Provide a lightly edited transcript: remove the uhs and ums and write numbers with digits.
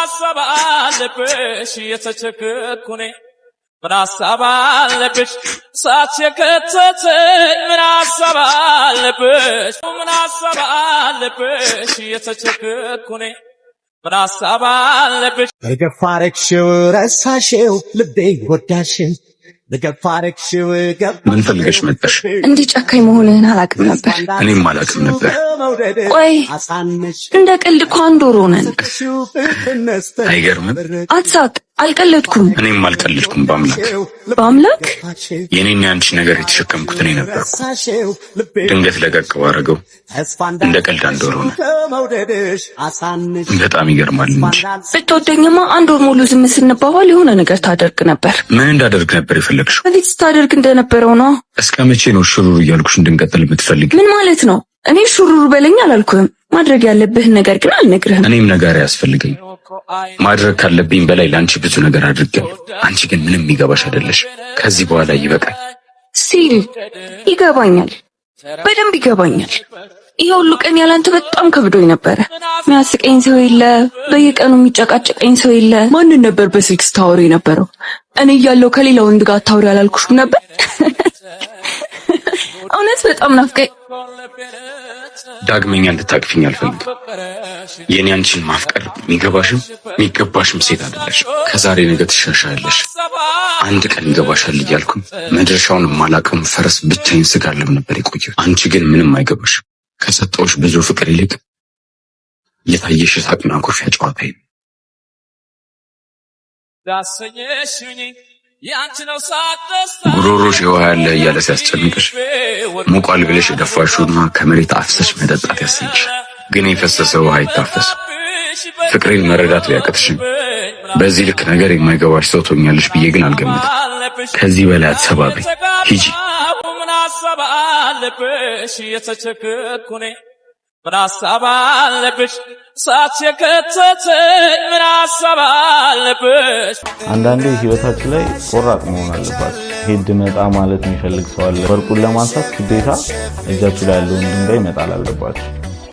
ሀሳብ አለብሽ የተቸገርኩኔ ምን ሀሳብ አለብሽ እሳት የከተተኝ ምን ሀሳብ አለብሽ ምን ሀሳብ አለብሽ የተቸገርኩኔ ምን ሀሳብ አለብሽ ገፋረክሽው ረሳሽው ልቤ ወዳሽን ምን ፈልገሽ መጣሽ? እንዲህ ጨካኝ መሆንህን አላውቅም ነበር። እኔም አላውቅም ነበር። ቆይ እንደ ቀልድ እኮ አንድ ወር ሆነን። አይገርምም? አትሳቅ፣ አልቀለድኩም። እኔም አልቀለድኩም። በአምላክ የኔና ያንቺ ነገር የተሸከምኩት እኔ ነበርኩ። ድንገት ለቀቅ ባረገው እንደ ቀልድ አንድ ወር ሆነ። በጣም ይገርማል እንጂ ብትወደኝማ አንድ ወር ሙሉ ዝም ስንባባል የሆነ ነገር ታደርግ ነበር። ምን እንዳደርግ ነበር የፈለግሽው? በፊት ስታደርግ እንደነበረው ነው። እስከ መቼ ነው ሹሩሩ እያልኩሽ እንድንቀጥል የምትፈልጊ? ምን ማለት ነው? እኔ ሹሩሩ በለኝ አላልኩህም። ማድረግ ያለብህን ነገር ግን አልነግርህም። እኔም ነገር ያስፈልገኝ ማድረግ ካለብኝ በላይ ለአንቺ ብዙ ነገር አድርጌው፣ አንቺ ግን ምንም ይገባሽ አይደለሽ። ከዚህ በኋላ ይበቃል ሲል ይገባኛል፣ በደንብ ይገባኛል። ይሄ ሁሉ ቀን ያላንተ በጣም ከብዶኝ ነበረ። የሚያስቀኝ ሰው የለ፣ በየቀኑ የሚጨቃጨቀኝ ሰው የለ። ማንን ነበር በስልክ ስታወሪ የነበረው? እኔ እያለሁ ከሌላ ወንድ ጋር አታወሪ አላልኩሽም ነበር? እውነት በጣም ናፍቀኝ። ዳግመኛ እንድታቅፊኝ አልፈልግም። የኔ አንቺን ማፍቀር የሚገባሽም የሚገባሽም ሴት አይደለሽ። ከዛሬ ነገ ትሻሻያለሽ፣ አንድ ቀን ይገባሻል እያልኩኝ መድረሻውን የማላውቀውን ፈረስ ብቻዬን ስጋልብ ነበር የቆየሁት። አንቺ ግን ምንም አይገባሽም። ከሰጠሁሽ ብዙ ፍቅር ይልቅ የታየሽ ሳቅና ኩርፊያ ጨዋታዬ ጉሮሮሽ የውሃ ያለ እያለ ሲያስጨንቅሽ ሙቋል ብለሽ የደፋሽውና ከመሬት አፍሰሽ መጠጣት ያሰኝሽ። ግን የፈሰሰ ውሃ አይታፈስም። ፍቅሬን መረዳት ቢያቅትሽም በዚህ ልክ ነገር የማይገባሽ ሰው ትሆኛለሽ ብዬ ግን አልገምትም። ከዚህ በላይ አትሰባብሪ፣ ሂጂ። ምን ሀሳብ አለብሽ የተቸገርኩኔ ምን ሀሳብ አለብሽ እሳት የከተተኝ ምን ሀሳብ አለብሽ። አንዳንዴ ህይወታችን ላይ ቆራጥ መሆን አለባችሁ። ሄድ መጣ ማለት የሚፈልግ ሰው አለ። ወርቁን ለማንሳት ግዴታ እጃችሁ ላይ ያለውን ድንጋይ መጣል አለባችሁ።